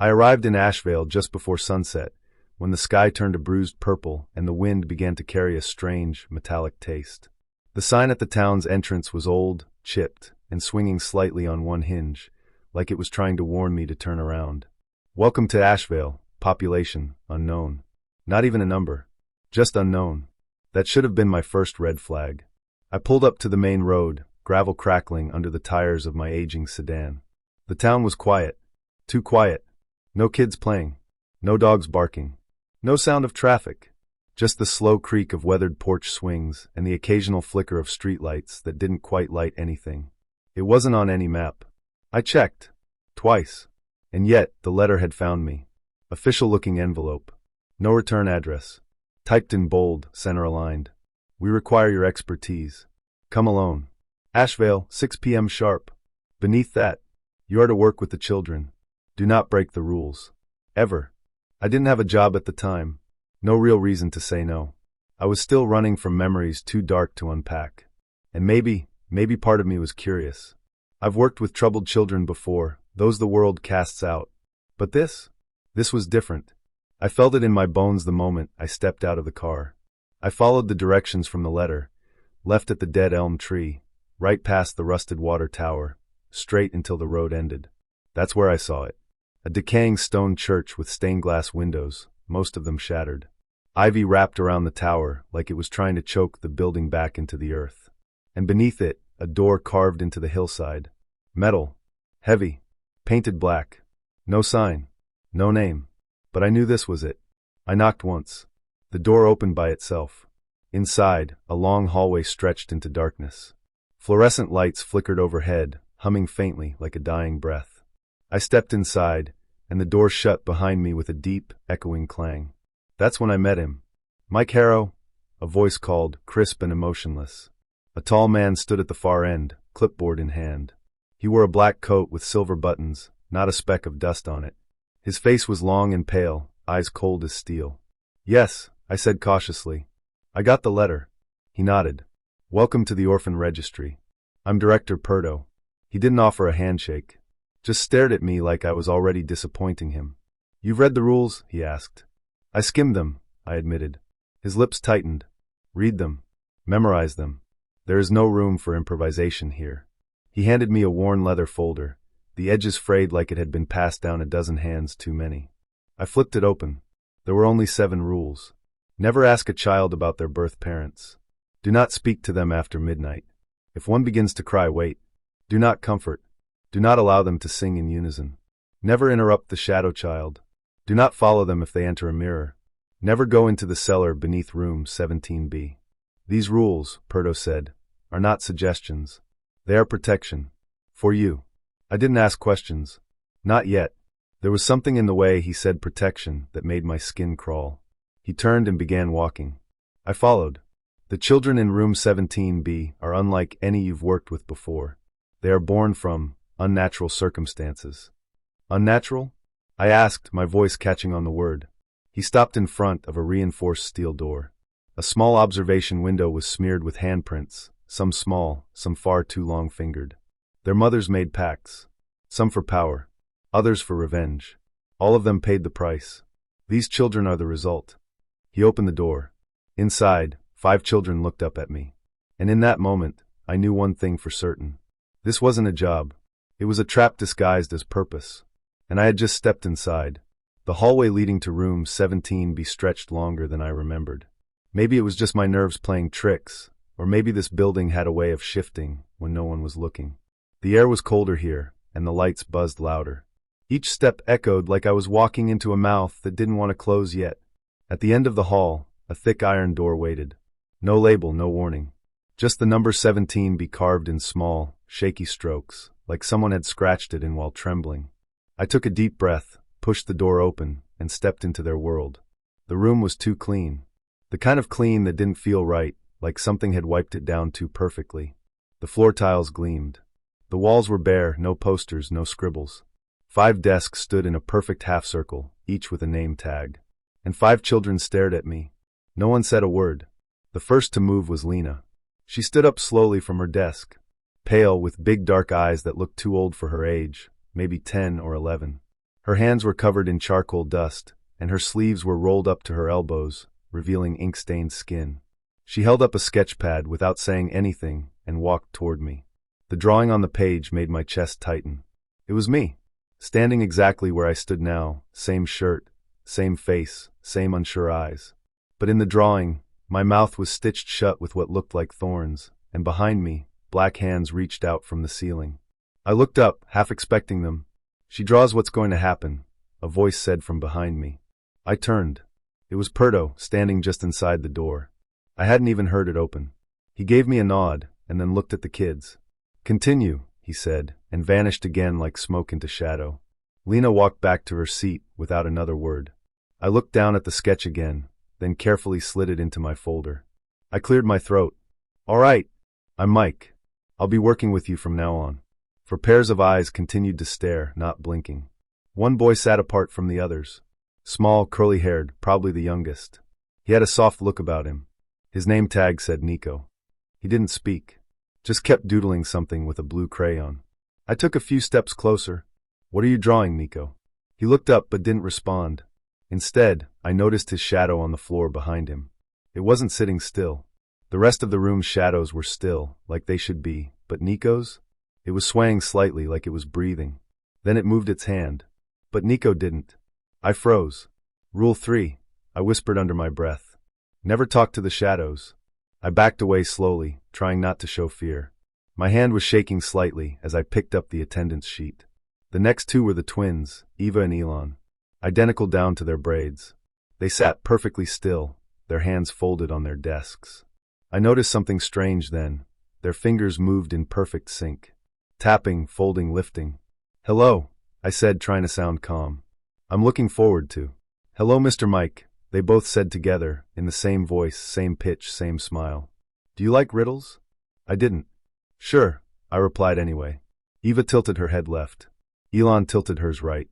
I arrived in Asheville just before sunset, when the sky turned a bruised purple and the wind began to carry a strange, metallic taste. The sign at the town's entrance was old, chipped, and swinging slightly on one hinge, like it was trying to warn me to turn around. Welcome to Asheville, population, unknown. Not even a number. Just unknown. That should have been my first red flag. I pulled up to the main road, gravel crackling under the tires of my aging sedan. The town was quiet. Too quiet. No kids playing. No dogs barking. No sound of traffic. Just the slow creak of weathered porch swings and the occasional flicker of streetlights that didn't quite light anything. It wasn't on any map. I checked. Twice. And yet, the letter had found me. Official-looking envelope. No return address. Typed in bold, center-aligned. We require your expertise. Come alone. Asheville, 6 p.m. sharp. Beneath that, you are to work with the children. Do not break the rules. Ever. I didn't have a job at the time. No real reason to say no. I was still running from memories too dark to unpack. And maybe part of me was curious. I've worked with troubled children before, those the world casts out. But this was different. I felt it in my bones the moment I stepped out of the car. I followed the directions from the letter, left at the dead elm tree, right past the rusted water tower, straight until the road ended. That's where I saw it. A decaying stone church with stained glass windows, most of them shattered. Ivy wrapped around the tower like it was trying to choke the building back into the earth. And beneath it, a door carved into the hillside. Metal. Heavy. Painted black. No sign. No name. But I knew this was it. I knocked once. The door opened by itself. Inside, a long hallway stretched into darkness. Fluorescent lights flickered overhead, humming faintly like a dying breath. I stepped inside, and the door shut behind me with a deep, echoing clang. That's when I met him. Mike Harrow, a voice called, crisp and emotionless. A tall man stood at the far end, clipboard in hand. He wore a black coat with silver buttons, not a speck of dust on it. His face was long and pale, eyes cold as steel. Yes, I said cautiously. I got the letter. He nodded. Welcome to the orphan registry. I'm Director Purdo. He didn't offer a handshake. Just stared at me like I was already disappointing him. You've read the rules? He asked. I skimmed them, I admitted. His lips tightened. Read them. Memorize them. There is no room for improvisation here. He handed me a worn leather folder, the edges frayed like it had been passed down a dozen hands too many. I flipped it open. There were only 7 rules. Never ask a child about their birth parents. Do not speak to them after midnight. If one begins to cry, wait. Do not comfort. Do not allow them to sing in unison. Never interrupt the shadow child. Do not follow them if they enter a mirror. Never go into the cellar beneath room 17B. These rules, Purdo said, are not suggestions. They are protection. For you. I didn't ask questions. Not yet. There was something in the way he said protection that made my skin crawl. He turned and began walking. I followed. The children in room 17B are unlike any you've worked with before. They are born from unnatural circumstances. Unnatural? I asked, my voice catching on the word. He stopped in front of a reinforced steel door. A small observation window was smeared with handprints, some small, some far too long-fingered. Their mothers made pacts, some for power, others for revenge. All of them paid the price. These children are the result. He opened the door. Inside, 5 children looked up at me. And in that moment, I knew one thing for certain. This wasn't a job. It was a trap disguised as purpose. And I had just stepped inside. The hallway leading to room 17B stretched longer than I remembered. Maybe it was just my nerves playing tricks, or maybe this building had a way of shifting when no one was looking. The air was colder here, and the lights buzzed louder. Each step echoed like I was walking into a mouth that didn't want to close yet. At the end of the hall, a thick iron door waited. No label, no warning. Just the number 17B carved in small, shaky strokes, like someone had scratched it in while trembling. I took a deep breath, pushed the door open, and stepped into their world. The room was too clean. The kind of clean that didn't feel right, like something had wiped it down too perfectly. The floor tiles gleamed. The walls were bare, no posters, no scribbles. 5 desks stood in a perfect half-circle, each with a name tag. And 5 children stared at me. No one said a word. The first to move was Lena. She stood up slowly from her desk, pale with big dark eyes that looked too old for her age, maybe 10 or 11. Her hands were covered in charcoal dust, and her sleeves were rolled up to her elbows, revealing ink-stained skin. She held up a sketch pad without saying anything and walked toward me. The drawing on the page made my chest tighten. It was me, standing exactly where I stood now, same shirt, same face, same unsure eyes. But in the drawing, my mouth was stitched shut with what looked like thorns, and behind me, black hands reached out from the ceiling. I looked up, half expecting them. "She draws what's going to happen," a voice said from behind me. I turned. It was Perdo, standing just inside the door. I hadn't even heard it open. He gave me a nod, and then looked at the kids. "Continue," he said, and vanished again like smoke into shadow. Lena walked back to her seat without another word. I looked down at the sketch again, then carefully slid it into my folder. I cleared my throat. "All right, I'm Mike. I'll be working with you from now on." For pairs of eyes continued to stare, not blinking. One boy sat apart from the others. Small, curly-haired, probably the youngest. He had a soft look about him. His name tag said Nico. He didn't speak, just kept doodling something with a blue crayon. I took a few steps closer. "What are you drawing, Nico?" He looked up but didn't respond. Instead, I noticed his shadow on the floor behind him. It wasn't sitting still. The rest of the room's shadows were still, like they should be, but Nico's? It was swaying slightly like it was breathing. Then it moved its hand. But Nico didn't. I froze. "Rule 3, I whispered under my breath. "Never talk to the shadows." I backed away slowly, trying not to show fear. My hand was shaking slightly as I picked up the attendance sheet. The next two were the twins, Eva and Elon, identical down to their braids. They sat perfectly still, their hands folded on their desks. I noticed something strange then. Their fingers moved in perfect sync. Tapping, folding, lifting. "Hello," I said, trying to sound calm. "I'm looking forward to." "Hello, Mr. Mike," they both said together, in the same voice, same pitch, same smile. "Do you like riddles?" I didn't. "Sure," I replied anyway. Eva tilted her head left. Elon tilted hers right.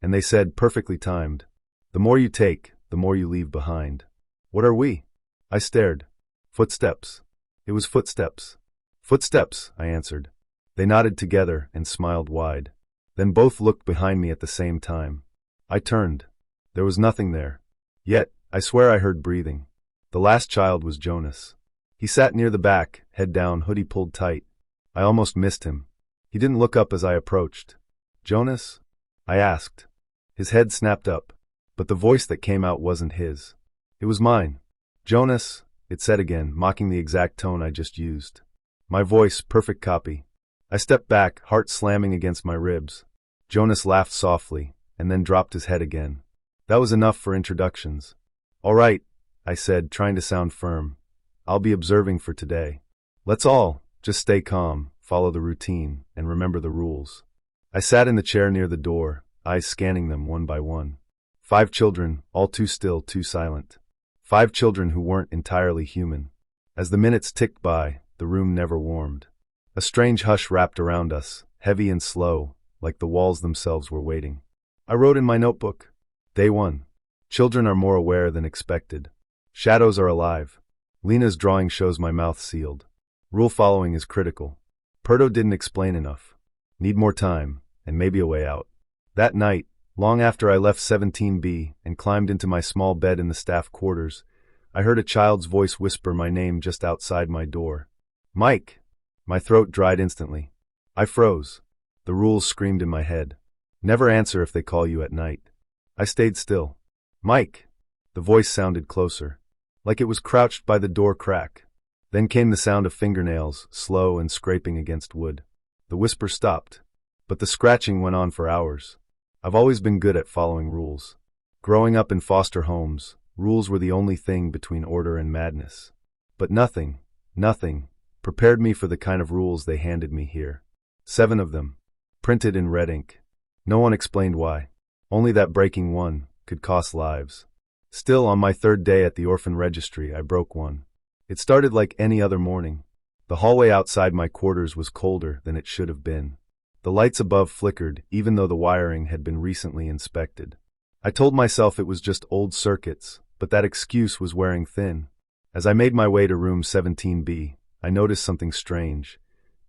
And they said, perfectly timed, "The more you take, the more you leave behind." "What are we?" I stared. "Footsteps." It was footsteps. "Footsteps," I answered. They nodded together and smiled wide. Then both looked behind me at the same time. I turned. There was nothing there. Yet, I swear I heard breathing. The last child was Jonas. He sat near the back, head down, hoodie pulled tight. I almost missed him. He didn't look up as I approached. "Jonas?" I asked. His head snapped up, but the voice that came out wasn't his. It was mine. "Jonas," it said again, mocking the exact tone I just used. My voice, perfect copy. I stepped back, heart slamming against my ribs. Jonas laughed softly, and then dropped his head again. That was enough for introductions. "All right," I said, trying to sound firm. "I'll be observing for today. Let's all just stay calm, follow the routine, and remember the rules." I sat in the chair near the door, eyes scanning them one by one. 5 children, all too still, too silent. 5 children who weren't entirely human. As the minutes ticked by, the room never warmed. A strange hush wrapped around us, heavy and slow, like the walls themselves were waiting. I wrote in my notebook. Day 1. Children are more aware than expected. Shadows are alive. Lena's drawing shows my mouth sealed. Rule following is critical. Perdo didn't explain enough. Need more time, and maybe a way out. That night, long after I left 17B and climbed into my small bed in the staff quarters, I heard a child's voice whisper my name just outside my door. "Mike!" My throat dried instantly. I froze. The rules screamed in my head. Never answer if they call you at night. I stayed still. "Mike!" The voice sounded closer, like it was crouched by the door crack. Then came the sound of fingernails, slow and scraping against wood. The whisper stopped, but the scratching went on for hours. I've always been good at following rules. Growing up in foster homes, rules were the only thing between order and madness. But nothing prepared me for the kind of rules they handed me here. 7 of them, printed in red ink. No one explained why. Only that breaking one could cost lives. Still, on my 3rd day at the orphan registry, I broke one. It started like any other morning. The hallway outside my quarters was colder than it should have been. The lights above flickered, even though the wiring had been recently inspected. I told myself it was just old circuits, but that excuse was wearing thin. As I made my way to room 17B, I noticed something strange.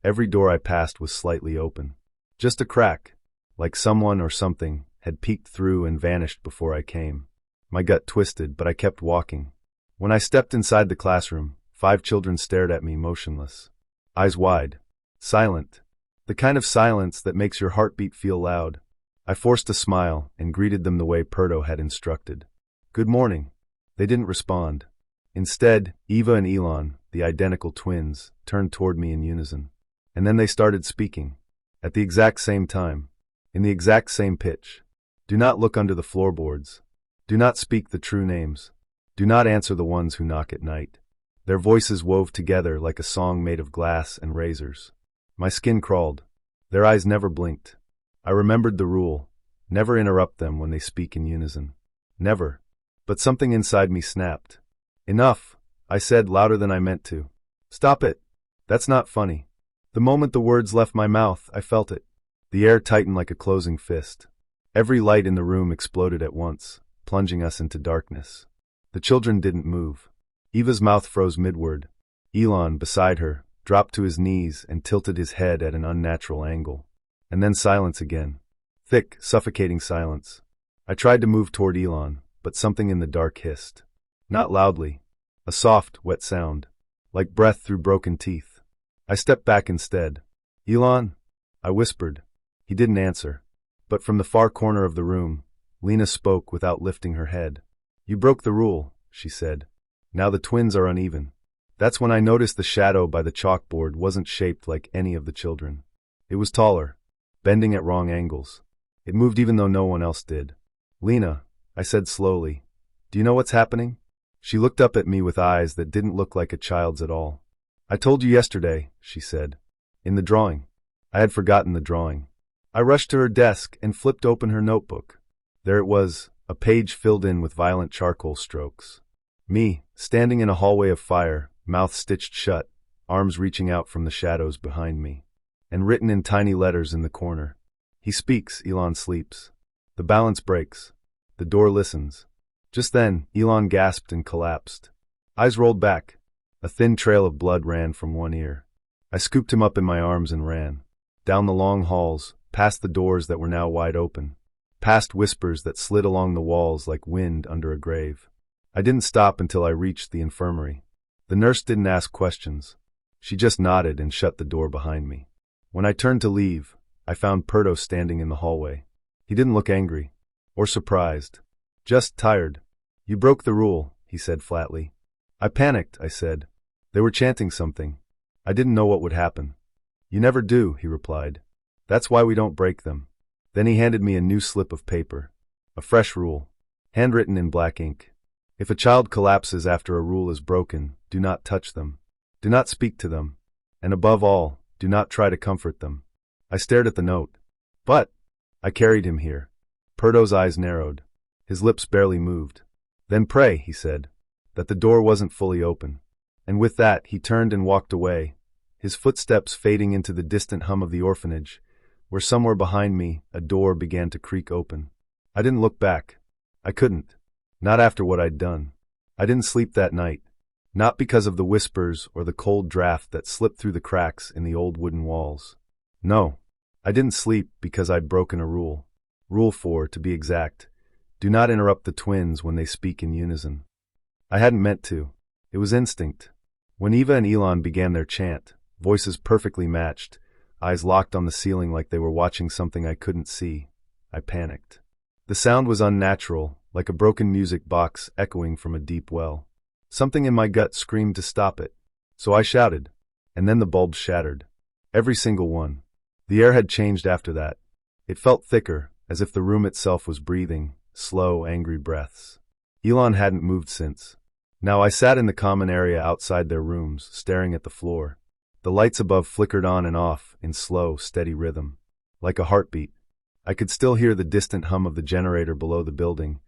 Every door I passed was slightly open. Just a crack, like someone or something had peeked through and vanished before I came. My gut twisted, but I kept walking. When I stepped inside the classroom, 5 children stared at me motionless. Eyes wide. Silent. The kind of silence that makes your heartbeat feel loud. I forced a smile and greeted them the way Perdo had instructed. "Good morning." They didn't respond. Instead, Eva and Elon, the identical twins, turned toward me in unison. And then they started speaking. At the exact same time. In the exact same pitch. "Do not look under the floorboards. Do not speak the true names. Do not answer the ones who knock at night." Their voices wove together like a song made of glass and razors. My skin crawled. Their eyes never blinked. I remembered the rule. Never interrupt them when they speak in unison. Never. But something inside me snapped. "Enough," I said louder than I meant to. "Stop it. That's not funny." The moment the words left my mouth, I felt it. The air tightened like a closing fist. Every light in the room exploded at once, plunging us into darkness. The children didn't move. Eva's mouth froze midward. Elon, beside her, dropped to his knees and tilted his head at an unnatural angle. And then silence again. Thick, suffocating silence. I tried to move toward Elon, but something in the dark hissed. Not loudly. A soft, wet sound. Like breath through broken teeth. I stepped back instead. "Elon?" I whispered. He didn't answer. But from the far corner of the room, Lena spoke without lifting her head. "You broke the rule," she said. "Now the twins are uneven." That's when I noticed the shadow by the chalkboard wasn't shaped like any of the children. It was taller, bending at wrong angles. It moved even though no one else did. "Lena," I said slowly, "do you know what's happening?" She looked up at me with eyes that didn't look like a child's at all. "I told you yesterday," she said. "In the drawing." I had forgotten the drawing. I rushed to her desk and flipped open her notebook. There it was, a page filled in with violent charcoal strokes. Me, standing in a hallway of fire, mouth stitched shut, arms reaching out from the shadows behind me. And written in tiny letters in the corner. "He speaks, Elon sleeps." The balance breaks. The door listens. Just then, Elon gasped and collapsed. Eyes rolled back. A thin trail of blood ran from one ear. I scooped him up in my arms and ran. Down the long halls, past the doors that were now wide open. Past whispers that slid along the walls like wind under a grave. I didn't stop until I reached the infirmary. The nurse didn't ask questions. She just nodded and shut the door behind me. When I turned to leave, I found Perdo standing in the hallway. He didn't look angry. Or surprised. Just tired. "You broke the rule," he said flatly. I panicked, I said. They were chanting something. I didn't know what would happen. "You never do," he replied. "That's why we don't break them." Then he handed me a new slip of paper. A fresh rule. Handwritten in black ink. If a child collapses after a rule is broken, do not touch them. Do not speak to them. And above all, do not try to comfort them. I stared at the note. "But," I carried him here. Perdo's eyes narrowed. His lips barely moved. "Then pray," he said, "that the door wasn't fully open." And with that, he turned and walked away, his footsteps fading into the distant hum of the orphanage, where somewhere behind me, a door began to creak open. I didn't look back. I couldn't. Not after what I'd done. I didn't sleep that night. Not because of the whispers or the cold draft that slipped through the cracks in the old wooden walls. No. I didn't sleep because I'd broken a rule. Rule 4, to be exact. Do not interrupt the twins when they speak in unison. I hadn't meant to. It was instinct. When Eva and Elon began their chant, voices perfectly matched, eyes locked on the ceiling like they were watching something I couldn't see, I panicked. The sound was unnatural, like a broken music box echoing from a deep well. Something in my gut screamed to stop it. So I shouted. And then the bulbs shattered. Every single one. The air had changed after that. It felt thicker, as if the room itself was breathing, slow, angry breaths. Elon hadn't moved since. Now I sat in the common area outside their rooms, staring at the floor. The lights above flickered on and off in slow, steady rhythm. Like a heartbeat. I could still hear the distant hum of the generator below the building,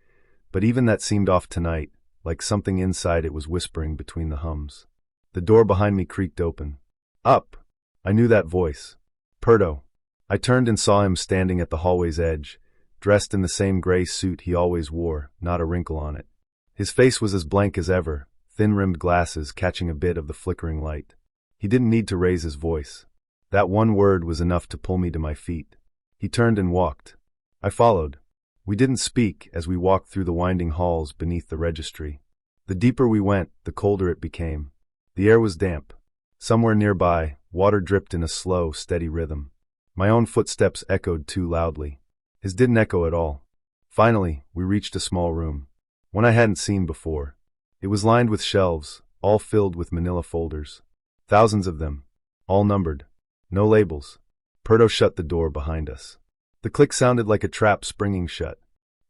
but even that seemed off tonight, like something inside it was whispering between the hums. The door behind me creaked open. "Up!" I knew that voice. Perdo. I turned and saw him standing at the hallway's edge, dressed in the same gray suit he always wore, not a wrinkle on it. His face was as blank as ever, thin-rimmed glasses catching a bit of the flickering light. He didn't need to raise his voice. That one word was enough to pull me to my feet. He turned and walked. I followed. We didn't speak as we walked through the winding halls beneath the registry. The deeper we went, the colder it became. The air was damp. Somewhere nearby, water dripped in a slow, steady rhythm. My own footsteps echoed too loudly. His didn't echo at all. Finally, we reached a small room. One I hadn't seen before. It was lined with shelves, all filled with manila folders. Thousands of them, all numbered. No labels. Perdo shut the door behind us. The click sounded like a trap springing shut.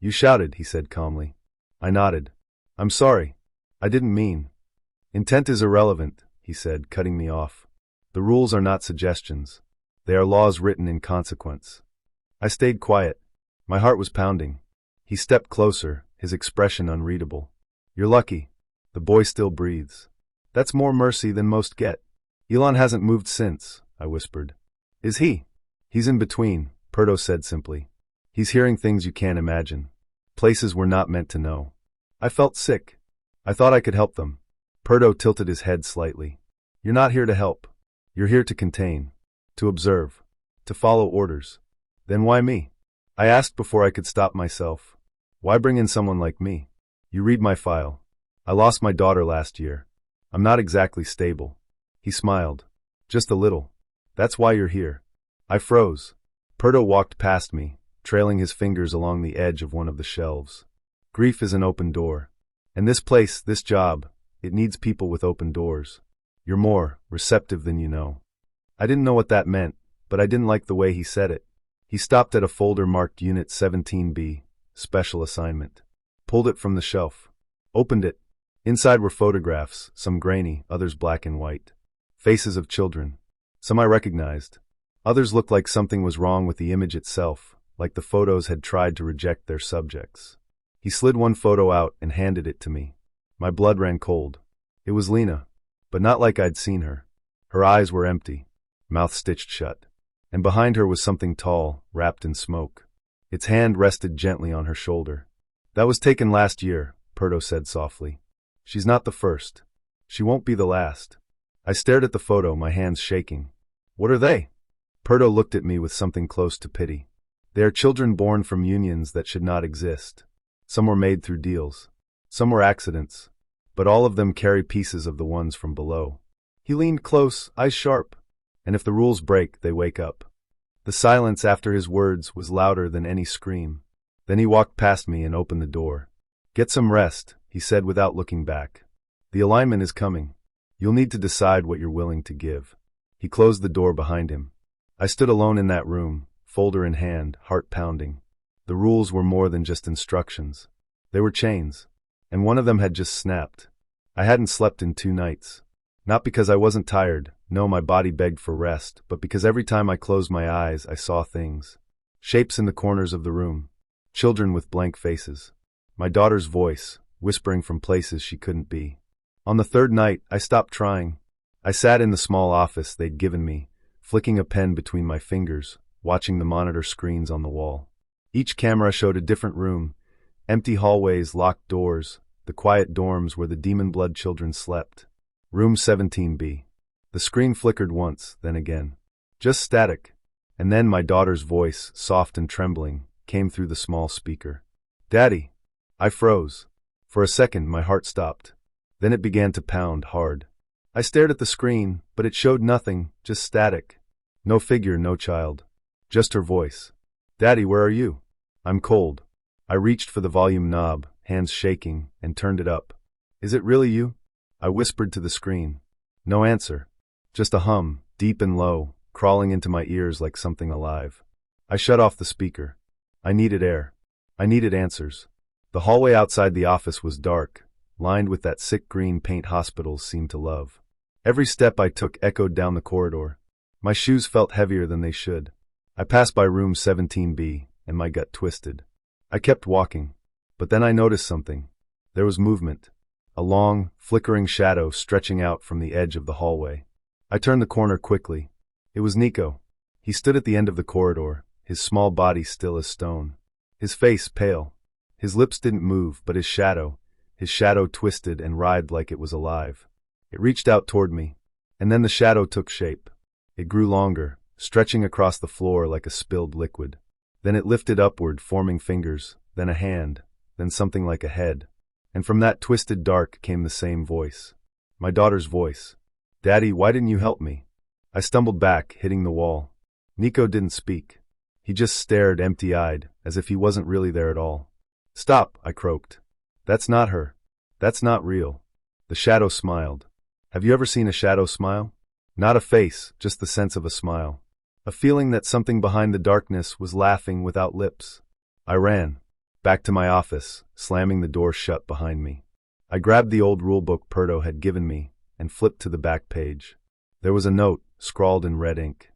"You shouted," he said calmly. I nodded. "I'm sorry. I didn't mean." "Intent is irrelevant," he said, cutting me off. "The rules are not suggestions. They are laws written in consequence." I stayed quiet. My heart was pounding. He stepped closer, his expression unreadable. "You're lucky. The boy still breathes. That's more mercy than most get." "Elon hasn't moved since," I whispered. "Is he?" "He's in between," Perdo said simply. "He's hearing things you can't imagine. Places we're not meant to know." I felt sick. I thought I could help them. Perdo tilted his head slightly. "You're not here to help. You're here to contain. To observe. To follow orders." "Then why me?" I asked before I could stop myself. "Why bring in someone like me? You read my file. I lost my daughter last year. I'm not exactly stable." He smiled. "Just a little. That's why you're here." I froze. Perdo walked past me, trailing his fingers along the edge of one of the shelves. "Grief is an open door. And this place, this job, it needs people with open doors. You're more receptive than you know." I didn't know what that meant, but I didn't like the way he said it. He stopped at a folder marked Unit 17B, Special Assignment. Pulled it from the shelf. Opened it. Inside were photographs, some grainy, others black and white. Faces of children. Some I recognized. Others looked like something was wrong with the image itself, like the photos had tried to reject their subjects. He slid one photo out and handed it to me. My blood ran cold. It was Lena, but not like I'd seen her. Her eyes were empty, mouth stitched shut. And behind her was something tall, wrapped in smoke. Its hand rested gently on her shoulder. "That was taken last year," Perdo said softly. "She's not the first. She won't be the last." I stared at the photo, my hands shaking. "What are they?" Perdo looked at me with something close to pity. "They are children born from unions that should not exist. Some were made through deals. Some were accidents. But all of them carry pieces of the ones from below." He leaned close, eyes sharp. "And if the rules break, they wake up." The silence after his words was louder than any scream. Then he walked past me and opened the door. "Get some rest," he said without looking back. "The alignment is coming. You'll need to decide what you're willing to give." He closed the door behind him. I stood alone in that room, folder in hand, heart pounding. The rules were more than just instructions. They were chains. And one of them had just snapped. I hadn't slept in 2 nights. Not because I wasn't tired, no, my body begged for rest, but because every time I closed my eyes, I saw things. Shapes in the corners of the room. Children with blank faces. My daughter's voice, whispering from places she couldn't be. On the 3rd night, I stopped trying. I sat in the small office they'd given me, flicking a pen between my fingers, watching the monitor screens on the wall. Each camera showed a different room. Empty hallways, locked doors, the quiet dorms where the demon blood children slept. Room 17B. The screen flickered once, then again. Just static. And then my daughter's voice, soft and trembling, came through the small speaker. "Daddy." I froze. For a second, my heart stopped. Then it began to pound hard. I stared at the screen, but it showed nothing, just static. No figure, no child. Just her voice. "Daddy, where are you?" "I'm cold." I reached for the volume knob, hands shaking, and turned it up. "Is it really you?" I whispered to the screen. No answer. Just a hum, deep and low, crawling into my ears like something alive. I shut off the speaker. I needed air. I needed answers. The hallway outside the office was dark, lined with that sick green paint hospitals seem to love. Every step I took echoed down the corridor. My shoes felt heavier than they should. I passed by room 17B, and my gut twisted. I kept walking. But then I noticed something. There was movement. A long, flickering shadow stretching out from the edge of the hallway. I turned the corner quickly. It was Nico. He stood at the end of the corridor, his small body still as stone. His face pale. His lips didn't move, but his shadow twisted and writhed like it was alive. It reached out toward me. And then the shadow took shape. It grew longer, stretching across the floor like a spilled liquid. Then it lifted upward, forming fingers, then a hand, then something like a head. And from that twisted dark came the same voice. My daughter's voice. "Daddy, why didn't you help me?" I stumbled back, hitting the wall. Nico didn't speak. He just stared empty-eyed, as if he wasn't really there at all. "Stop," I croaked. "That's not her. That's not real." The shadow smiled. Have you ever seen a shadow smile? Not a face, just the sense of a smile. A feeling that something behind the darkness was laughing without lips. I ran back to my office, slamming the door shut behind me. I grabbed the old rulebook Perdo had given me and flipped to the back page. There was a note, scrawled in red ink.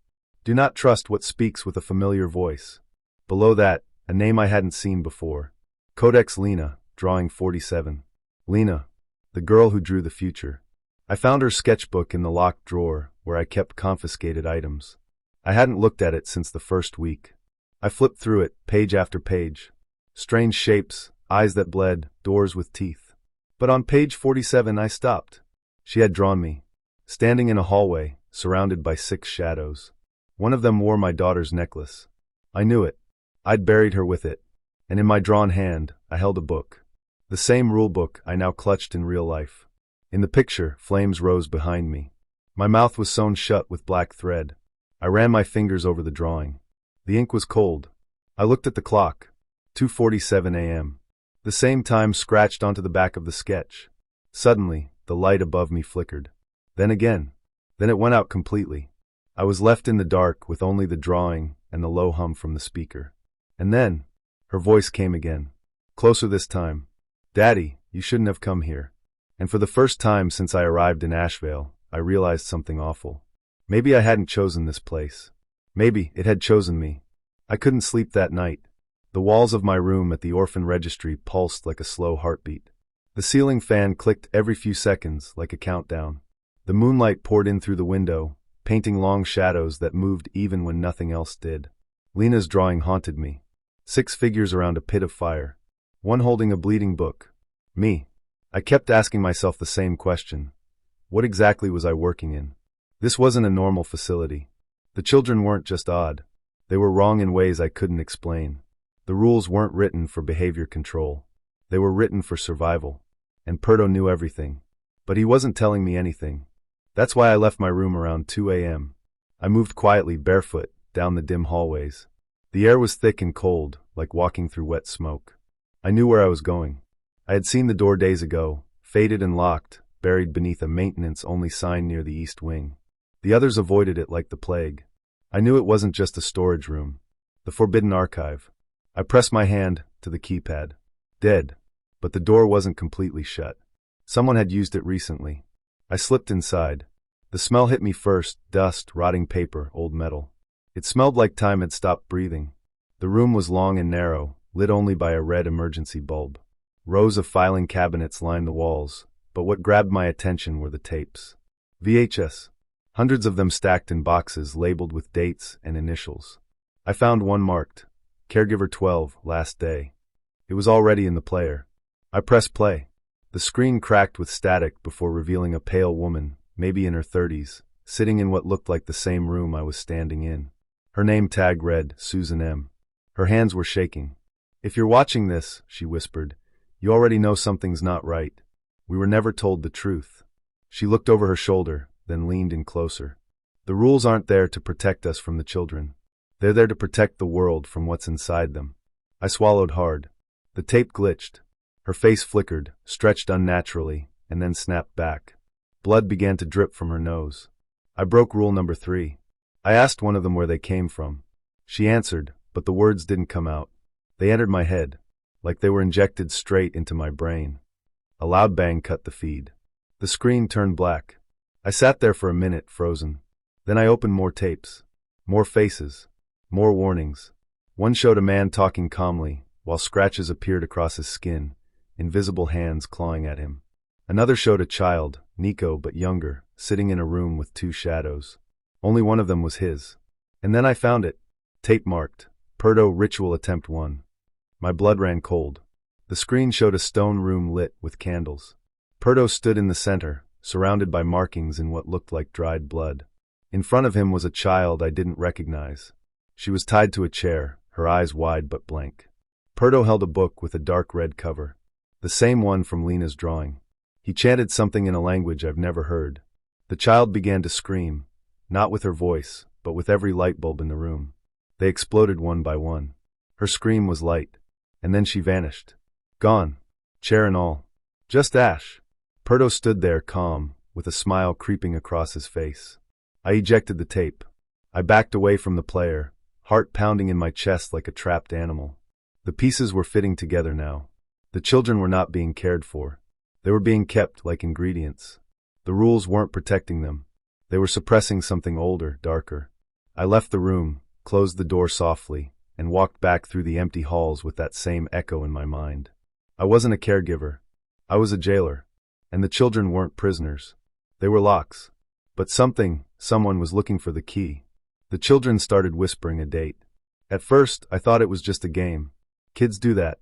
"Do not trust what speaks with a familiar voice." Below that, a name I hadn't seen before. Codex Lena, drawing 47. Lena, the girl who drew the future. I found her sketchbook in the locked drawer where I kept confiscated items. I hadn't looked at it since the first week. I flipped through it, page after page. Strange shapes, eyes that bled, doors with teeth. But on page 47 I stopped. She had drawn me, standing in a hallway, surrounded by 6 shadows. One of them wore my daughter's necklace. I knew it. I'd buried her with it. And in my drawn hand, I held a book. The same rule book I now clutched in real life. In the picture, flames rose behind me. My mouth was sewn shut with black thread. I ran my fingers over the drawing. The ink was cold. I looked at the clock. 2:47 a.m. The same time scratched onto the back of the sketch. Suddenly, the light above me flickered. Then again. Then it went out completely. I was left in the dark with only the drawing and the low hum from the speaker. And then, her voice came again. Closer this time. "Daddy, you shouldn't have come here." And for the first time since I arrived in Asheville, I realized something awful. Maybe I hadn't chosen this place. Maybe it had chosen me. I couldn't sleep that night. The walls of my room at the orphan registry pulsed like a slow heartbeat. The ceiling fan clicked every few seconds like a countdown. The moonlight poured in through the window, painting long shadows that moved even when nothing else did. Lena's drawing haunted me. 6 figures around a pit of fire. One holding a bleeding book. Me. I kept asking myself the same question. What exactly was I working in? This wasn't a normal facility. The children weren't just odd. They were wrong in ways I couldn't explain. The rules weren't written for behavior control. They were written for survival. And Perdo knew everything. But he wasn't telling me anything. That's why I left my room around 2 a.m. I moved quietly, barefoot, down the dim hallways. The air was thick and cold, like walking through wet smoke. I knew where I was going. I had seen the door days ago, faded and locked, buried beneath a maintenance-only sign near the east wing. The others avoided it like the plague. I knew it wasn't just a storage room. The forbidden archive. I pressed my hand to the keypad. Dead. But the door wasn't completely shut. Someone had used it recently. I slipped inside. The smell hit me first, dust, rotting paper, old metal. It smelled like time had stopped breathing. The room was long and narrow, lit only by a red emergency bulb. Rows of filing cabinets lined the walls, but what grabbed my attention were the tapes. VHS. Hundreds of them stacked in boxes labeled with dates and initials. I found one marked, Caregiver 12, last day. It was already in the player. I pressed play. The screen cracked with static before revealing a pale woman, maybe in her 30s, sitting in what looked like the same room I was standing in. Her name tag read, Susan M. Her hands were shaking. "If you're watching this," she whispered, "you already know something's not right. We were never told the truth." She looked over her shoulder, then leaned in closer. "The rules aren't there to protect us from the children. They're there to protect the world from what's inside them." I swallowed hard. The tape glitched. Her face flickered, stretched unnaturally, and then snapped back. Blood began to drip from her nose. I broke rule number 3. I asked one of them where they came from. She answered, but the words didn't come out. They entered my head, like they were injected straight into my brain. A loud bang cut the feed. The screen turned black. I sat there for a minute, frozen. Then I opened more tapes. More faces. More warnings. One showed a man talking calmly, while scratches appeared across his skin, invisible hands clawing at him. Another showed a child, Nico but younger, sitting in a room with 2 shadows. Only one of them was his. And then I found it. Tape marked, Perdo Ritual Attempt 1. My blood ran cold. The screen showed a stone room lit with candles. Perdo stood in the center, surrounded by markings in what looked like dried blood. In front of him was a child I didn't recognize. She was tied to a chair, her eyes wide but blank. Perdo held a book with a dark red cover. The same one from Lena's drawing. He chanted something in a language I've never heard. The child began to scream, not with her voice, but with every light bulb in the room. They exploded one by one. Her scream was light, and then she vanished. Gone. Chair and all. Just ash. Perdo stood there calm, with a smile creeping across his face. I ejected the tape. I backed away from the player, heart pounding in my chest like a trapped animal. The pieces were fitting together now. The children were not being cared for. They were being kept like ingredients. The rules weren't protecting them. They were suppressing something older, darker. I left the room, closed the door softly, and walked back through the empty halls with that same echo in my mind. I wasn't a caregiver. I was a jailer. And the children weren't prisoners. They were locks. But someone was looking for the key. The children started whispering a date. At first, I thought it was just a game. Kids do that.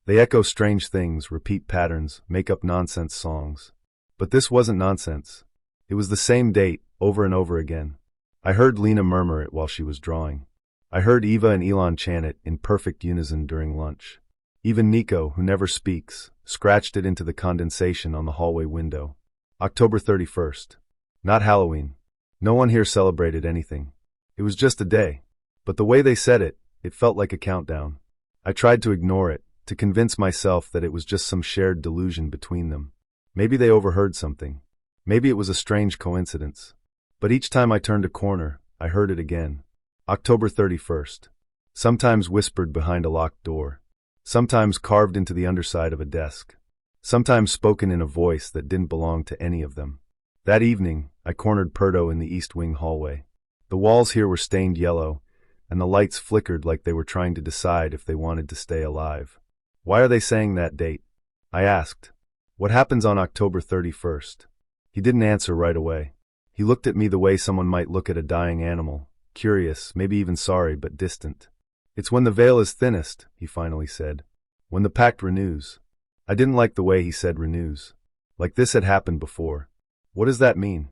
They echo strange things, repeat patterns, make up nonsense songs. But this wasn't nonsense. It was the same date, over and over again. I heard Lena murmur it while she was drawing. I heard Eva and Elon chant it in perfect unison during lunch. Even Nico, who never speaks, scratched it into the condensation on the hallway window. October 31st. Not Halloween. No one here celebrated anything. It was just a day. But the way they said it, it felt like a countdown. I tried to ignore it, to convince myself that it was just some shared delusion between them. Maybe they overheard something. Maybe it was a strange coincidence. But each time I turned a corner, I heard it again. October 31st. Sometimes whispered behind a locked door. Sometimes carved into the underside of a desk. Sometimes spoken in a voice that didn't belong to any of them. That evening, I cornered Perdo in the East Wing hallway. The walls here were stained yellow, and the lights flickered like they were trying to decide if they wanted to stay alive. Why are they saying that date? I asked. What happens on October 31st? He didn't answer right away. He looked at me the way someone might look at a dying animal, curious, maybe even sorry, but distant. It's when the veil is thinnest, he finally said. When the pact renews. I didn't like the way he said renews. Like this had happened before. What does that mean?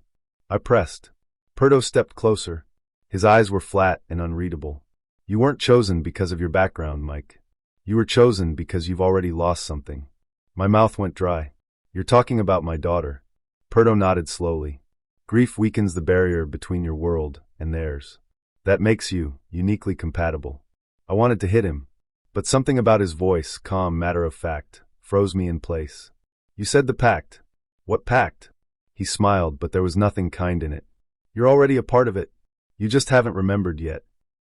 I pressed. Perdo stepped closer. His eyes were flat and unreadable. You weren't chosen because of your background, Mike. You were chosen because you've already lost something. My mouth went dry. You're talking about my daughter. Perdo nodded slowly. Grief weakens the barrier between your world and theirs. That makes you uniquely compatible. I wanted to hit him, but something about his voice, calm, matter of fact, froze me in place. You said the pact. What pact? He smiled, but there was nothing kind in it. You're already a part of it. You just haven't remembered yet.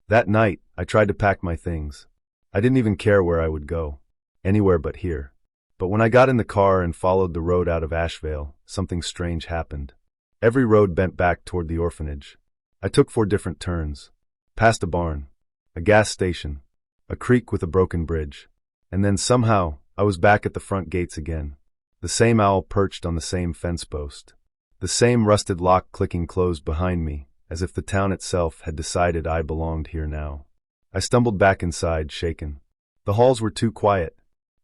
That night, I tried to pack my things. I didn't even care where I would go. Anywhere but here. But when I got in the car and followed the road out of Ashevale, something strange happened. Every road bent back toward the orphanage. I took 4 different turns. Past a barn. A gas station. A creek with a broken bridge. And then somehow, I was back at the front gates again. The same owl perched on the same fence post. The same rusted lock clicking closed behind me, as if the town itself had decided I belonged here now. I stumbled back inside, shaken. The halls were too quiet,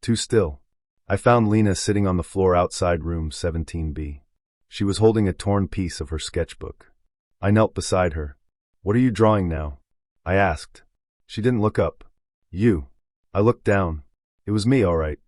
too still. I found Lena sitting on the floor outside room 17B. She was holding a torn piece of her sketchbook. I knelt beside her. What are you drawing now? I asked. She didn't look up. You. I looked down. It was me, all right.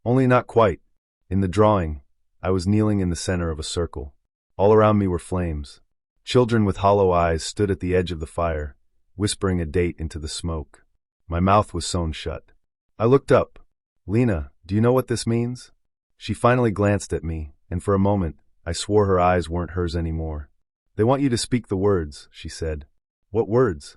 Only not quite. In the drawing, I was kneeling in the center of a circle. All around me were flames. Children with hollow eyes stood at the edge of the fire, whispering a date into the smoke. My mouth was sewn shut. I looked up. Lena, do you know what this means? She finally glanced at me, and for a moment, I swore her eyes weren't hers anymore. They want you to speak the words, she said. What words?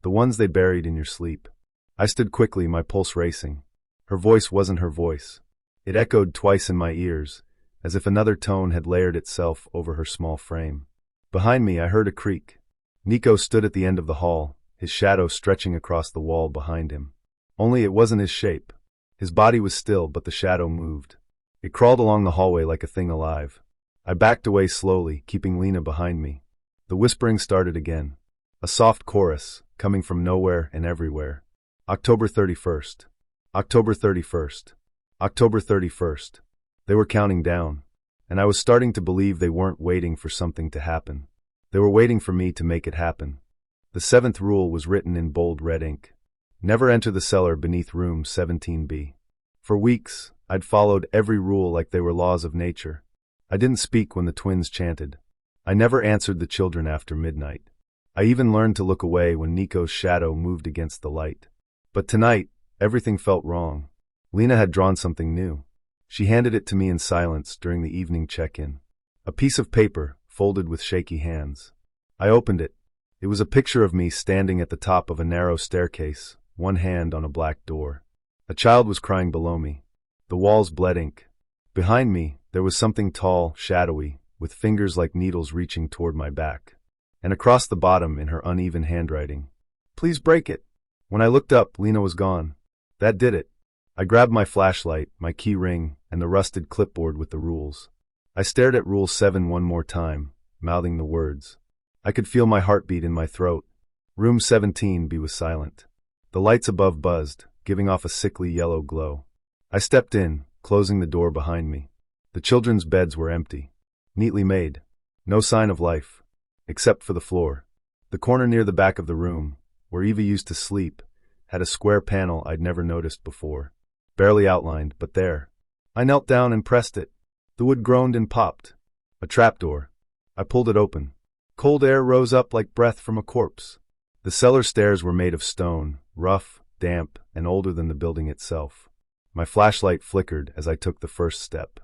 The ones they buried in your sleep. I stood quickly, my pulse racing. Her voice wasn't her voice. It echoed twice in my ears, as if another tone had layered itself over her small frame. Behind me, I heard a creak. Nico stood at the end of the hall, his shadow stretching across the wall behind him. Only it wasn't his shape. His body was still, but the shadow moved. It crawled along the hallway like a thing alive. I backed away slowly, keeping Lena behind me. The whispering started again. A soft chorus, coming from nowhere and everywhere. October 31st. October 31st. October 31st. They were counting down, and I was starting to believe they weren't waiting for something to happen. They were waiting for me to make it happen. The 7th rule was written in bold red ink. Never enter the cellar beneath room 17B. For weeks, I'd followed every rule like they were laws of nature. I didn't speak when the twins chanted. I never answered the children after midnight. I even learned to look away when Nico's shadow moved against the light. But tonight, everything felt wrong. Lena had drawn something new. She handed it to me in silence during the evening check-in. A piece of paper, folded with shaky hands. I opened it. It was a picture of me standing at the top of a narrow staircase, one hand on a black door. A child was crying below me. The walls bled ink. Behind me, there was something tall, shadowy, with fingers like needles reaching toward my back. And across the bottom, in her uneven handwriting, "Please break it." When I looked up, Lena was gone. That did it. I grabbed my flashlight, my key ring, and the rusted clipboard with the rules. I stared at Rule 7 one more time, mouthing the words. I could feel my heartbeat in my throat. Room 17B was silent. The lights above buzzed, giving off a sickly yellow glow. I stepped in, closing the door behind me. The children's beds were empty, neatly made. No sign of life, except for the floor. The corner near the back of the room, where Eva used to sleep, had a square panel I'd never noticed before. Barely outlined, but there. I knelt down and pressed it. The wood groaned and popped. A trapdoor. I pulled it open. Cold air rose up like breath from a corpse. The cellar stairs were made of stone, rough, damp, and older than the building itself. My flashlight flickered as I took the first step.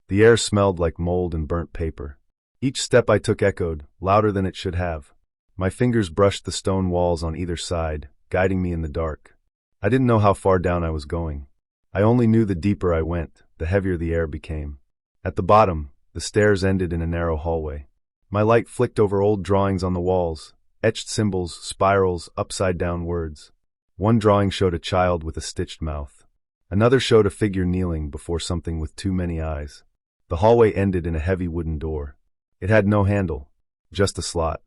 The air smelled like mold and burnt paper. Each step I took echoed, louder than it should have. My fingers brushed the stone walls on either side, guiding me in the dark. I didn't know how far down I was going. I only knew the deeper I went, the heavier the air became. At the bottom, the stairs ended in a narrow hallway. My light flicked over old drawings on the walls, etched symbols, spirals, upside-down words. One drawing showed a child with a stitched mouth. Another showed a figure kneeling before something with too many eyes. The hallway ended in a heavy wooden door. It had no handle, just a slot.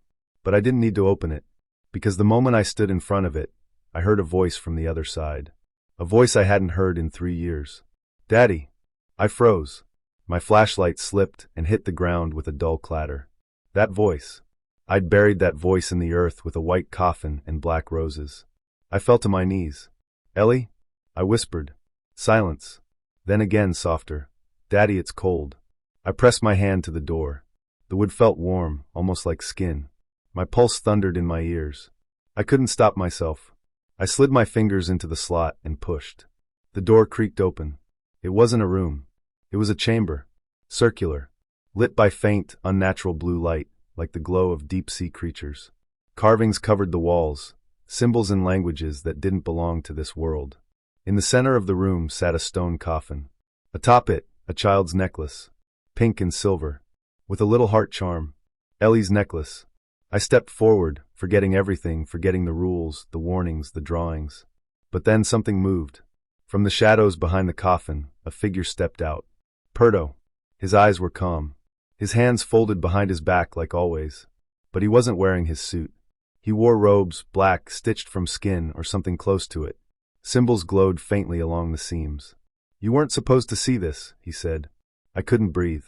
But I didn't need to open it, because the moment I stood in front of it, I heard a voice from the other side. A voice I hadn't heard in 3 years. "Daddy." I froze. My flashlight slipped and hit the ground with a dull clatter. That voice. I'd buried that voice in the earth with a white coffin and black roses. I fell to my knees. "Ellie?" I whispered. Silence. Then again softer. "Daddy, it's cold." I pressed my hand to the door. The wood felt warm, almost like skin. My pulse thundered in my ears. I couldn't stop myself. I slid my fingers into the slot and pushed. The door creaked open. It wasn't a room. It was a chamber. Circular. Lit by faint, unnatural blue light, like the glow of deep-sea creatures. Carvings covered the walls, symbols in languages that didn't belong to this world. In the center of the room sat a stone coffin. Atop it, a child's necklace, pink and silver, with a little heart charm. Ellie's necklace. I stepped forward, forgetting everything, forgetting the rules, the warnings, the drawings. But then something moved. From the shadows behind the coffin, a figure stepped out. Perdo. His eyes were calm. His hands folded behind his back like always. But he wasn't wearing his suit. He wore robes, black, stitched from skin or something close to it. Symbols glowed faintly along the seams. "You weren't supposed to see this," he said. I couldn't breathe.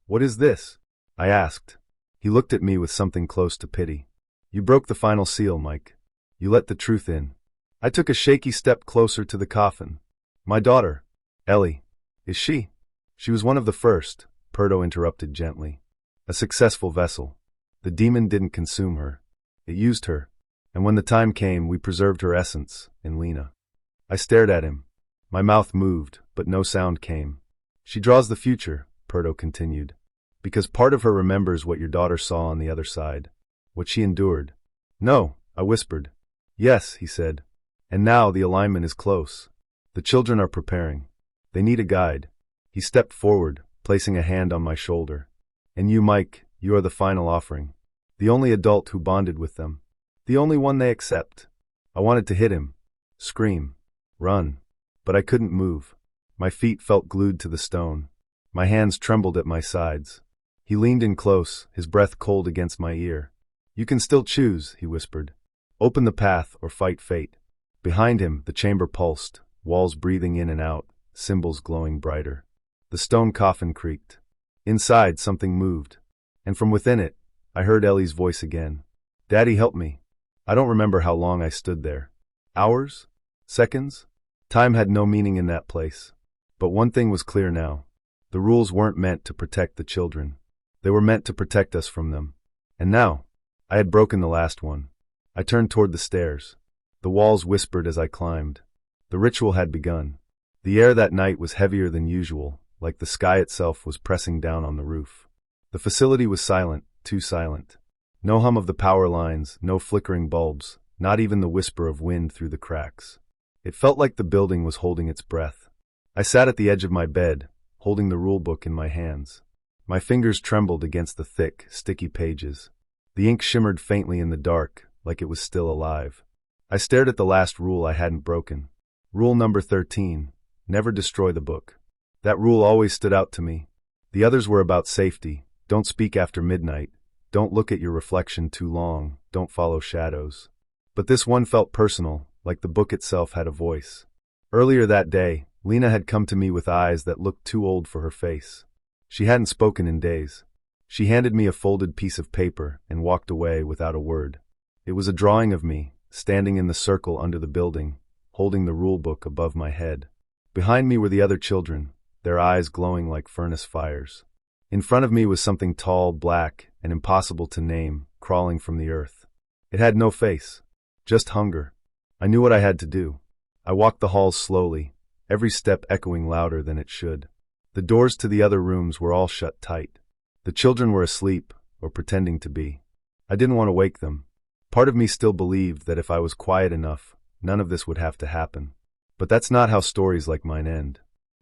"What is this?" I asked. He looked at me with something close to pity. "You broke the final seal, Mike. You let the truth in." I took a shaky step closer to the coffin. "My daughter, Ellie, is she?" "She was one of the first," Perdo interrupted gently. "A successful vessel. The demon didn't consume her. It used her. And when the time came, we preserved her essence in Lena." I stared at him. My mouth moved, but no sound came. "She draws the future," Perdo continued. "Because part of her remembers what your daughter saw on the other side. What she endured." "No," I whispered. "Yes," he said. "And now the alignment is close. The children are preparing. They need a guide." He stepped forward, placing a hand on my shoulder. "And you, Mike, you are the final offering. The only adult who bonded with them. The only one they accept." I wanted to hit him. Scream. Run. But I couldn't move. My feet felt glued to the stone. My hands trembled at my sides. He leaned in close, his breath cold against my ear. "You can still choose," he whispered. "Open the path or fight fate." Behind him, the chamber pulsed, walls breathing in and out, symbols glowing brighter. The stone coffin creaked. Inside, something moved. And from within it, I heard Ellie's voice again. "Daddy, help me." I don't remember how long I stood there. Hours? Seconds? Time had no meaning in that place. But one thing was clear now. The rules weren't meant to protect the children. They were meant to protect us from them. And now, I had broken the last one. I turned toward the stairs. The walls whispered as I climbed. The ritual had begun. The air that night was heavier than usual, like the sky itself was pressing down on the roof. The facility was silent, too silent. No hum of the power lines, no flickering bulbs, not even the whisper of wind through the cracks. It felt like the building was holding its breath. I sat at the edge of my bed, holding the rulebook in my hands. My fingers trembled against the thick, sticky pages. The ink shimmered faintly in the dark, like it was still alive. I stared at the last rule I hadn't broken. Rule number 13, never destroy the book. That rule always stood out to me. The others were about safety. Don't speak after midnight. Don't look at your reflection too long. Don't follow shadows. But this one felt personal, like the book itself had a voice. Earlier that day, Lena had come to me with eyes that looked too old for her face. She hadn't spoken in days. She handed me a folded piece of paper and walked away without a word. It was a drawing of me, standing in the circle under the building, holding the rulebook above my head. Behind me were the other children, their eyes glowing like furnace fires. In front of me was something tall, black, and impossible to name, crawling from the earth. It had no face, just hunger. I knew what I had to do. I walked the halls slowly, every step echoing louder than it should. The doors to the other rooms were all shut tight. The children were asleep, or pretending to be. I didn't want to wake them. Part of me still believed that if I was quiet enough, none of this would have to happen. But that's not how stories like mine end.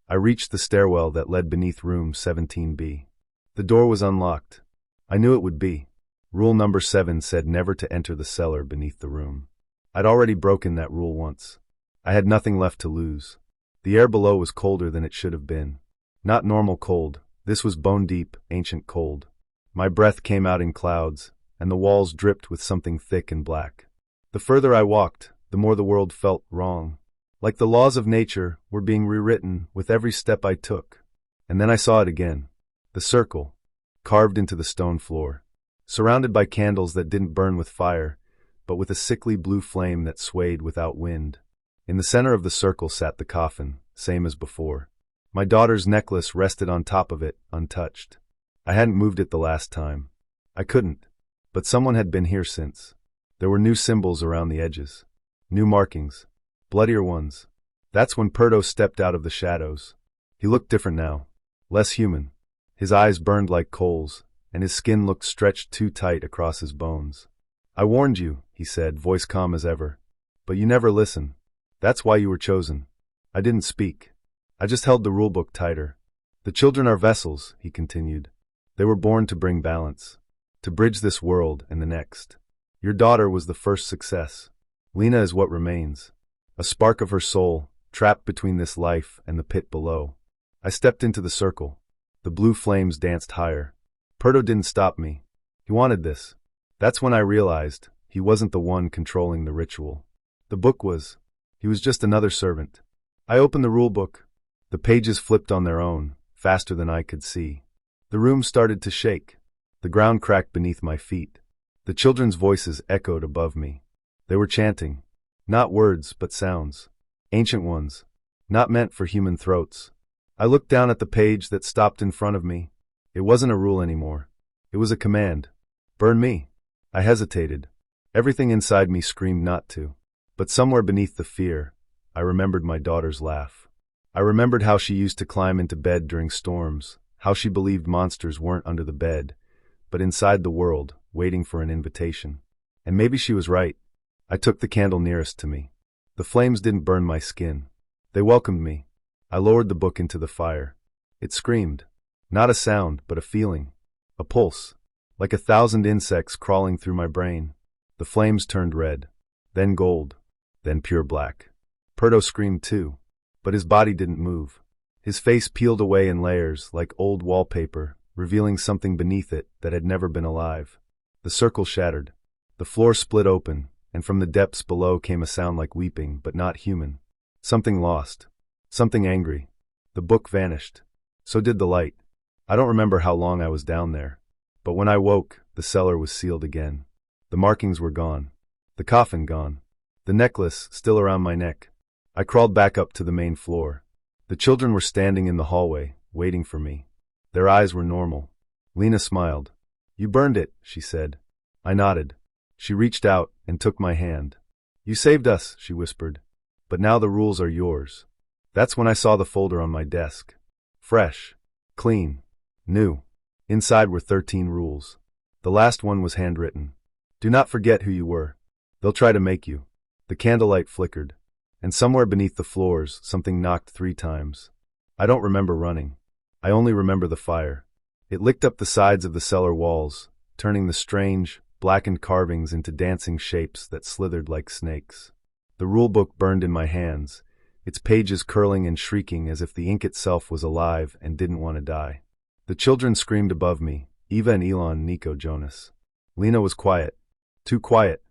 I reached the stairwell that led beneath room 17B. The door was unlocked. I knew it would be. Rule number 7 said never to enter the cellar beneath the room. I'd already broken that rule once. I had nothing left to lose. The air below was colder than it should have been. Not normal cold, this was bone-deep, ancient cold. My breath came out in clouds, and the walls dripped with something thick and black. The further I walked, the more the world felt wrong. Like the laws of nature were being rewritten with every step I took. And then I saw it again. The circle, carved into the stone floor. Surrounded by candles that didn't burn with fire, but with a sickly blue flame that swayed without wind. In the center of the circle sat the coffin, same as before. My daughter's necklace rested on top of it, untouched. I hadn't moved it the last time. I couldn't. But someone had been here since. There were new symbols around the edges. New markings. Bloodier ones. That's when Perdo stepped out of the shadows. He looked different now. Less human. His eyes burned like coals, and his skin looked stretched too tight across his bones. I warned you, he said, voice calm as ever. But you never listen. That's why you were chosen. I didn't speak. I just held the rulebook tighter. The children are vessels, he continued. They were born to bring balance. To bridge this world and the next. Your daughter was the first success. Lena is what remains. A spark of her soul, trapped between this life and the pit below. I stepped into the circle. The blue flames danced higher. Perdo didn't stop me. He wanted this. That's when I realized he wasn't the one controlling the ritual. The book was. He was just another servant. I opened the rulebook. The pages flipped on their own, faster than I could see. The room started to shake. The ground cracked beneath my feet. The children's voices echoed above me. They were chanting. Not words, but sounds. Ancient ones. Not meant for human throats. I looked down at the page that stopped in front of me. It wasn't a rule anymore. It was a command. Burn me. I hesitated. Everything inside me screamed not to. But somewhere beneath the fear, I remembered my daughter's laugh. I remembered how she used to climb into bed during storms, how she believed monsters weren't under the bed, but inside the world, waiting for an invitation. And maybe she was right. I took the candle nearest to me. The flames didn't burn my skin. They welcomed me. I lowered the book into the fire. It screamed. Not a sound, but a feeling. A pulse. Like 1,000 insects crawling through my brain. The flames turned red. Then gold. Then pure black. Perdo screamed too. But his body didn't move. His face peeled away in layers, like old wallpaper, revealing something beneath it that had never been alive. The circle shattered. The floor split open, and from the depths below came a sound like weeping, but not human. Something lost. Something angry. The book vanished. So did the light. I don't remember how long I was down there. But when I woke, the cellar was sealed again. The markings were gone. The coffin gone. The necklace still around my neck. I crawled back up to the main floor. The children were standing in the hallway, waiting for me. Their eyes were normal. Lena smiled. "You burned it," she said. I nodded. She reached out and took my hand. "You saved us," she whispered. "But now the rules are yours." That's when I saw the folder on my desk. Fresh. Clean. New. Inside were 13 rules. The last one was handwritten. "Do not forget who you were. They'll try to make you." The candlelight flickered. And somewhere beneath the floors, something knocked 3 times. I don't remember running. I only remember the fire. It licked up the sides of the cellar walls, turning the strange, blackened carvings into dancing shapes that slithered like snakes. The rulebook burned in my hands, its pages curling and shrieking as if the ink itself was alive and didn't want to die. The children screamed above me, Eva and Elon, Nico, Jonas. Lena was quiet. Too quiet.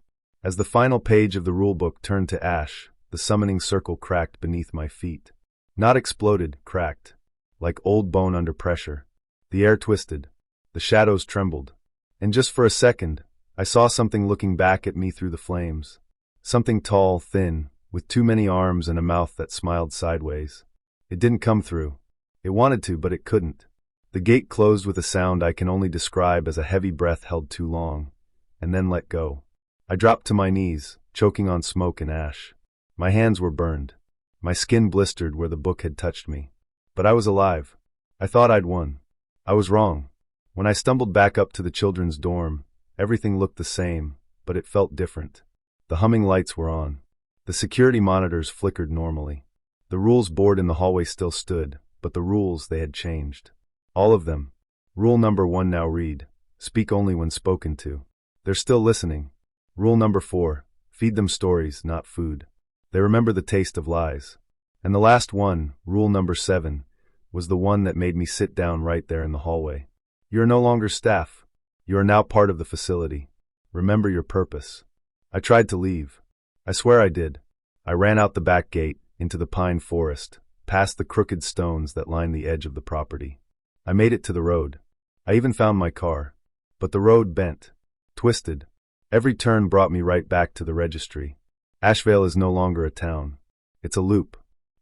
As the final page of the rulebook turned to ash, the summoning circle cracked beneath my feet. Not exploded, cracked. Like old bone under pressure. The air twisted. The shadows trembled. And just for a second, I saw something looking back at me through the flames. Something tall, thin, with too many arms and a mouth that smiled sideways. It didn't come through. It wanted to, but it couldn't. The gate closed with a sound I can only describe as a heavy breath held too long, and then let go. I dropped to my knees, choking on smoke and ash. My hands were burned. My skin blistered where the book had touched me. But I was alive. I thought I'd won. I was wrong. When I stumbled back up to the children's dorm, everything looked the same, but it felt different. The humming lights were on. The security monitors flickered normally. The rules board in the hallway still stood, but the rules they had changed. All of them. Rule number 1 now read, speak only when spoken to. They're still listening. Rule number 4, feed them stories, not food. They remember the taste of lies. And the last one, rule number 7, was the one that made me sit down right there in the hallway. You are no longer staff. You are now part of the facility. Remember your purpose. I tried to leave. I swear I did. I ran out the back gate, into the pine forest, past the crooked stones that lined the edge of the property. I made it to the road. I even found my car. But the road bent, twisted. Every turn brought me right back to the registry. Ashvale is no longer a town. It's a loop.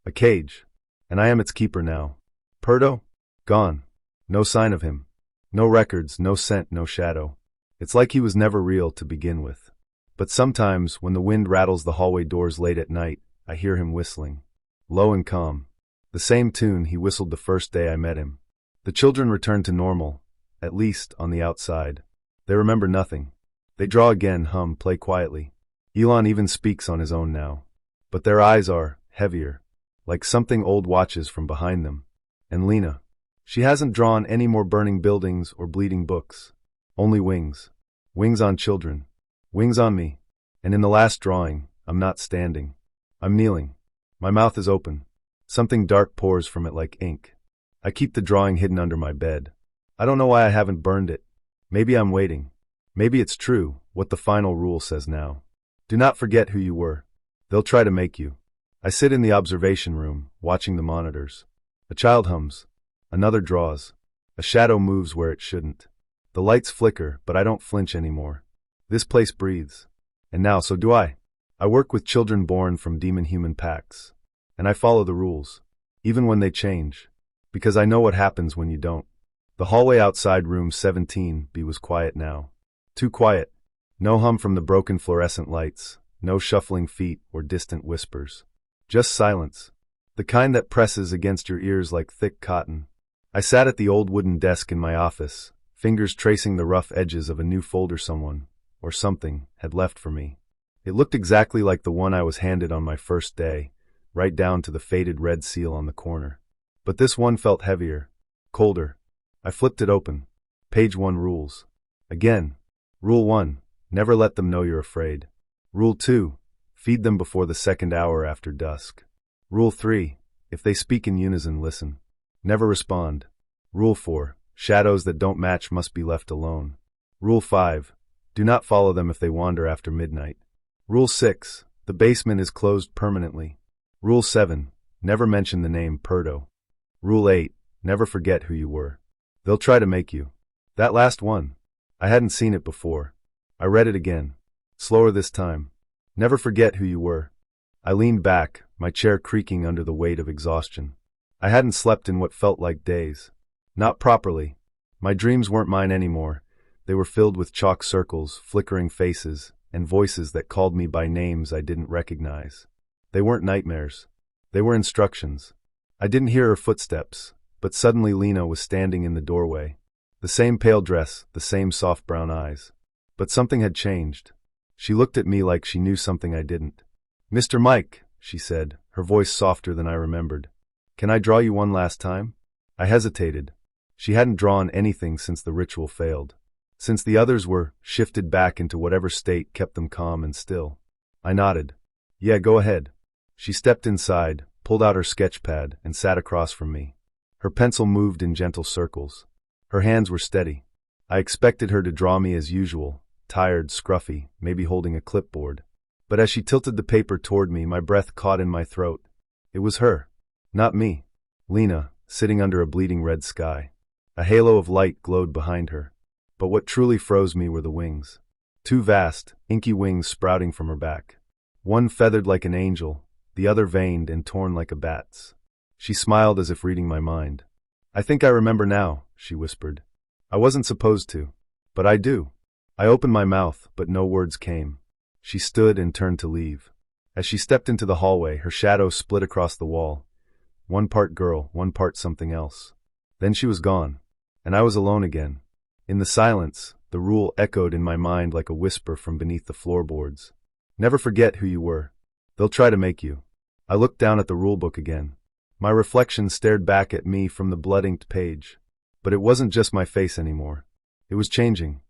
A cage. And I am its keeper now. Perdo? Gone. No sign of him. No records, no scent, no shadow. It's like he was never real to begin with. But sometimes, when the wind rattles the hallway doors late at night, I hear him whistling. Low and calm. The same tune he whistled the first day I met him. The children return to normal, at least on the outside. They remember nothing. They draw again, hum, play quietly. Elon even speaks on his own now. But their eyes are heavier, like something old watches from behind them. And Lena. She hasn't drawn any more burning buildings or bleeding books. Only wings. Wings on children. Wings on me. And in the last drawing, I'm not standing. I'm kneeling. My mouth is open. Something dark pours from it like ink. I keep the drawing hidden under my bed. I don't know why I haven't burned it. Maybe I'm waiting. Maybe it's true, what the final rule says now. Do not forget who you were. They'll try to make you. I sit in the observation room, watching the monitors. A child hums. Another draws. A shadow moves where it shouldn't. The lights flicker, but I don't flinch anymore. This place breathes. And now, so do I. I work with children born from demon-human pacts. And I follow the rules. Even when they change. Because I know what happens when you don't. The hallway outside room 17B was quiet now. Too quiet. No hum from the broken fluorescent lights, no shuffling feet or distant whispers. Just silence. The kind that presses against your ears like thick cotton. I sat at the old wooden desk in my office, fingers tracing the rough edges of a new folder someone, or something, had left for me. It looked exactly like the one I was handed on my first day, right down to the faded red seal on the corner. But this one felt heavier, colder. I flipped it open. Page 1 rules. Again. Rule 1. Never let them know you're afraid. Rule 2. Feed them before the second hour after dusk. Rule 3. If they speak in unison, listen. Never respond. Rule 4. Shadows that don't match must be left alone. Rule 5. Do not follow them if they wander after midnight. Rule 6. The basement is closed permanently. Rule 7. Never mention the name Perdo. Rule 8. Never forget who you were. They'll try to make you. That last one. I hadn't seen it before. I read it again. Slower this time. Never forget who you were. I leaned back, my chair creaking under the weight of exhaustion. I hadn't slept in what felt like days. Not properly. My dreams weren't mine anymore. They were filled with chalk circles, flickering faces, and voices that called me by names I didn't recognize. They weren't nightmares. They were instructions. I didn't hear her footsteps, but suddenly Lena was standing in the doorway. The same pale dress, the same soft brown eyes. But something had changed. She looked at me like she knew something I didn't. "Mr. Mike," she said, her voice softer than I remembered. "Can I draw you one last time?" I hesitated. She hadn't drawn anything since the ritual failed. Since the others were shifted back into whatever state kept them calm and still. I nodded. "Yeah, go ahead." She stepped inside, pulled out her sketch pad, and sat across from me. Her pencil moved in gentle circles. Her hands were steady. I expected her to draw me as usual, tired, scruffy, maybe holding a clipboard. But as she tilted the paper toward me, my breath caught in my throat. It was her. Not me. Lena, sitting under a bleeding red sky. A halo of light glowed behind her. But what truly froze me were the wings. Two vast, inky wings sprouting from her back. One feathered like an angel, the other veined and torn like a bat's. She smiled as if reading my mind. "I think I remember now," she whispered. "I wasn't supposed to. But I do." I opened my mouth, but no words came. She stood and turned to leave. As she stepped into the hallway, her shadow split across the wall. One part girl, one part something else. Then she was gone, and I was alone again. In the silence, the rule echoed in my mind like a whisper from beneath the floorboards. "Never forget who you were. They'll try to make you." I looked down at the rulebook again. My reflection stared back at me from the blood-inked page. But it wasn't just my face anymore. It was changing.